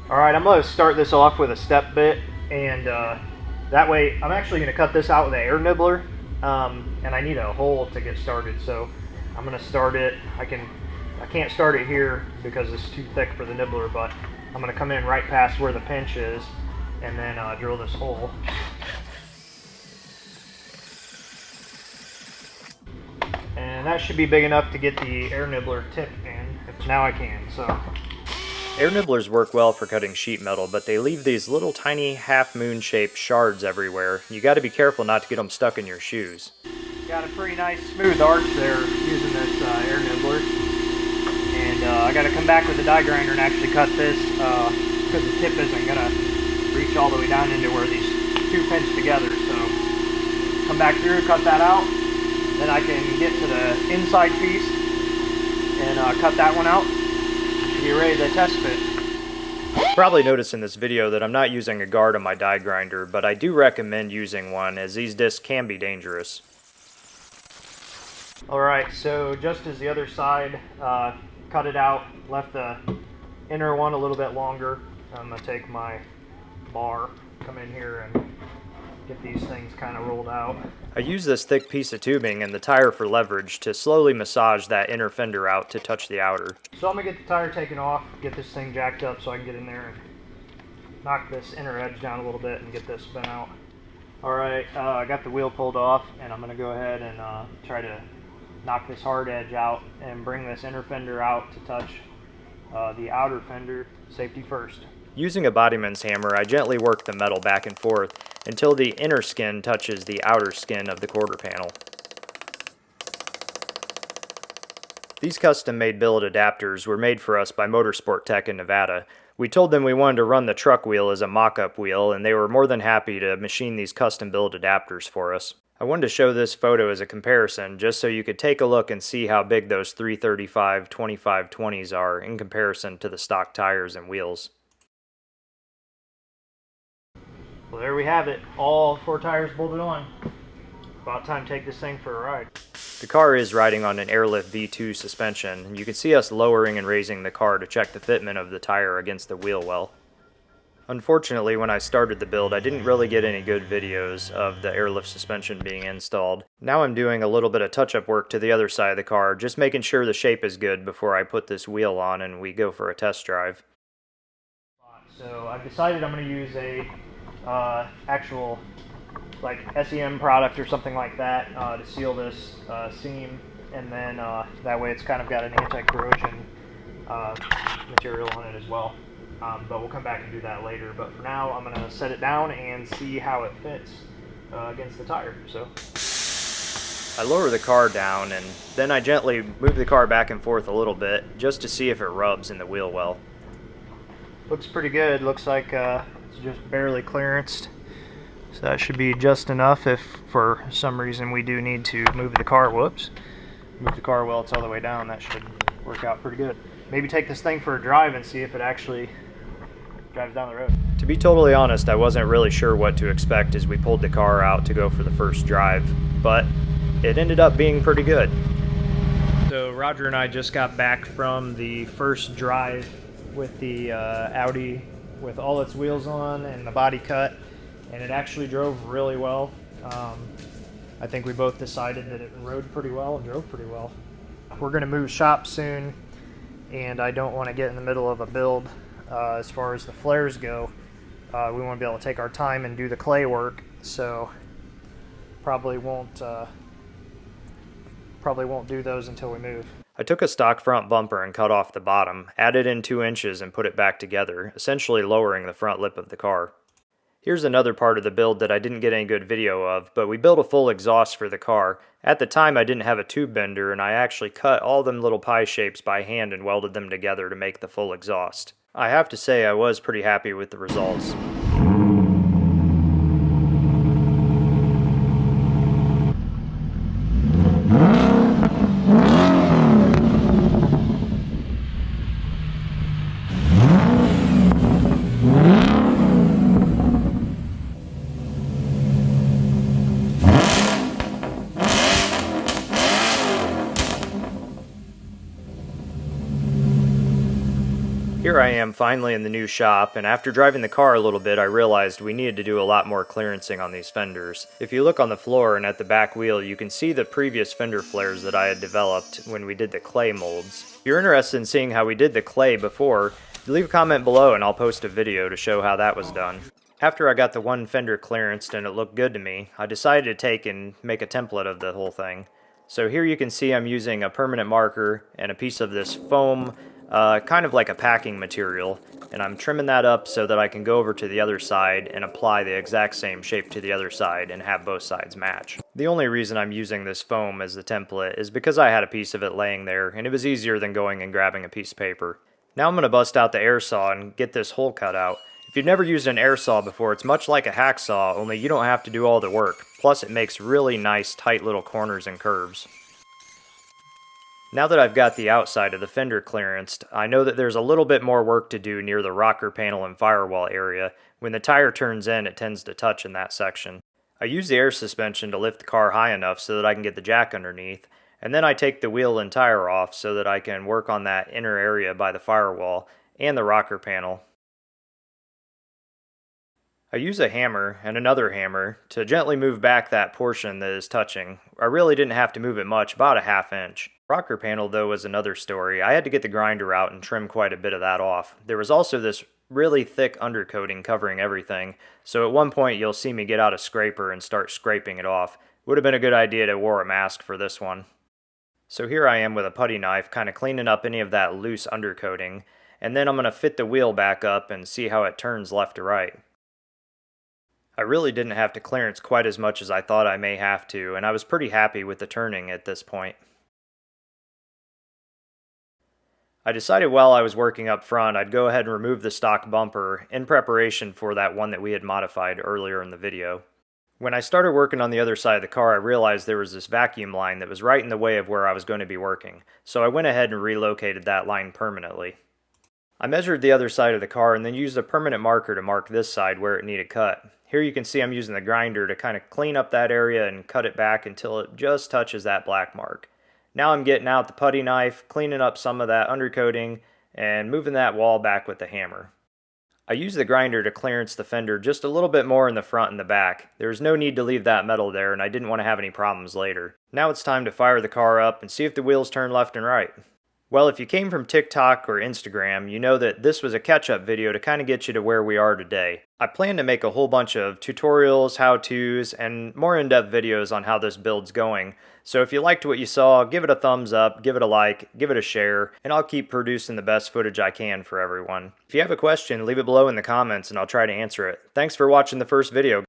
Alright, I'm going to start this off with a step bit, and that way I'm actually going to cut this out with an air nibbler, and I need a hole to get started, so I'm going to start it. I can't start it here because it's too thick for the nibbler, but I'm going to come in right past where the pinch is and then drill this hole. And that should be big enough to get the air nibbler tip in. Now I can, so. Air nibblers work well for cutting sheet metal, but they leave these little tiny half-moon shaped shards everywhere. You got to be careful not to get them stuck in your shoes. Got a pretty nice smooth arch there using this air nibbler. And I got to come back with the die grinder and actually cut this because the tip isn't going to reach all the way down into where these two pinch together. So come back through, cut that out. Then I can get to the inside piece and cut that one out. Be ready to test fit. You probably noticed in this video that I'm not using a guard on my die grinder, but I do recommend using one as these discs can be dangerous. Alright, so just as the other side, cut it out, left the inner one a little bit longer. I'm going to take my bar, come in here and get these things kind of rolled out. I use this thick piece of tubing and the tire for leverage to slowly massage that inner fender out to touch the outer. So I'm going to get the tire taken off, get this thing jacked up so I can get in there and knock this inner edge down a little bit and get this bent out. Alright, I got the wheel pulled off and I'm going to go ahead and try to knock this hard edge out and bring this inner fender out to touch the outer fender, safety first. Using a bodyman's hammer, I gently work the metal back and forth until the inner skin touches the outer skin of the quarter panel. These custom-made billet adapters were made for us by Motorsport Tech in Nevada. We told them we wanted to run the truck wheel as a mock-up wheel, and they were more than happy to machine these custom-built adapters for us. I wanted to show this photo as a comparison, just so you could take a look and see how big those 335 2520s are in comparison to the stock tires and wheels. Well, there we have it. All 4 tires bolted on. About time to take this thing for a ride. The car is riding on an airlift V2 suspension, and you can see us lowering and raising the car to check the fitment of the tire against the wheel well. Unfortunately, when I started the build, I didn't really get any good videos of the airlift suspension being installed. Now I'm doing a little bit of touch-up work to the other side of the car, just making sure the shape is good before I put this wheel on and we go for a test drive. So I've decided I'm going to use a actual like SEM product or something like that to seal this seam, and then that way it's kind of got an anti-corrosion material on it as well. But we'll come back and do that later. But for now, I'm going to set it down and see how it fits against the tire. So I lower the car down and then I gently move the car back and forth a little bit just to see if it rubs in the wheel well. Looks pretty good. Looks like it's just barely clearanced. So that should be just enough if for some reason we do need to move the car. Whoops. Move the car while it's all the way down. That should work out pretty good. Maybe take this thing for a drive and see if it actually drives down the road. To be totally honest, I wasn't really sure what to expect as we pulled the car out to go for the first drive, but it ended up being pretty good. So Roger and I just got back from the first drive with the Audi with all its wheels on and the body cut, and it actually drove really well. I think we both decided that it rode pretty well and drove pretty well. We're going to move shop soon, and I don't want to get in the middle of a build as far as the flares go. We want to be able to take our time and do the clay work, so probably won't do those until we move. I took a stock front bumper and cut off the bottom, added in 2 inches and put it back together, essentially lowering the front lip of the car. Here's another part of the build that I didn't get any good video of, but we built a full exhaust for the car. At the time I didn't have a tube bender, and I actually cut all them little pie shapes by hand and welded them together to make the full exhaust. I have to say I was pretty happy with the results. Here I am finally in the new shop, and after driving the car a little bit I realized we needed to do a lot more clearancing on these fenders. If you look on the floor and at the back wheel, you can see the previous fender flares that I had developed when we did the clay molds. If you're interested in seeing how we did the clay before, leave a comment below and I'll post a video to show how that was done. After I got the one fender clearanced and it looked good to me, I decided to take and make a template of the whole thing. So here you can see I'm using a permanent marker and a piece of this foam, kind of like a packing material, and I'm trimming that up so that I can go over to the other side and apply the exact same shape to the other side and have both sides match. The only reason I'm using this foam as the template is because I had a piece of it laying there and it was easier than going and grabbing a piece of paper. Now I'm going to bust out the air saw and get this hole cut out. If you've never used an air saw before, it's much like a hacksaw, only you don't have to do all the work. Plus it makes really nice tight little corners and curves. Now that I've got the outside of the fender clearanced, I know that there's a little bit more work to do near the rocker panel and firewall area. When the tire turns in, it tends to touch in that section. I use the air suspension to lift the car high enough so that I can get the jack underneath, and then I take the wheel and tire off so that I can work on that inner area by the firewall and the rocker panel. I use a hammer and another hammer to gently move back that portion that is touching. I really didn't have to move it much, about a ½ inch. Rocker panel though was another story. I had to get the grinder out and trim quite a bit of that off. There was also this really thick undercoating covering everything, so at one point you'll see me get out a scraper and start scraping it off. Would have been a good idea to wear a mask for this one. So here I am with a putty knife kind of cleaning up any of that loose undercoating, and then I'm going to fit the wheel back up and see how it turns left to right. I really didn't have to clearance quite as much as I thought I may have to, and I was pretty happy with the turning at this point. I decided while I was working up front I'd go ahead and remove the stock bumper in preparation for that one that we had modified earlier in the video. When I started working on the other side of the car, I realized there was this vacuum line that was right in the way of where I was going to be working, so I went ahead and relocated that line permanently. I measured the other side of the car and then used a permanent marker to mark this side where it needed cut. Here you can see I'm using the grinder to kind of clean up that area and cut it back until it just touches that black mark. Now I'm getting out the putty knife, cleaning up some of that undercoating, and moving that wall back with the hammer. I used the grinder to clearance the fender just a little bit more in the front and the back. There was no need to leave that metal there and I didn't want to have any problems later. Now it's time to fire the car up and see if the wheels turn left and right. Well, if you came from TikTok or Instagram, you know that this was a catch-up video to kind of get you to where we are today. I plan to make a whole bunch of tutorials, how-tos, and more in-depth videos on how this build's going. So if you liked what you saw, give it a thumbs up, give it a like, give it a share, and I'll keep producing the best footage I can for everyone. If you have a question, leave it below in the comments and I'll try to answer it. Thanks for watching the first video.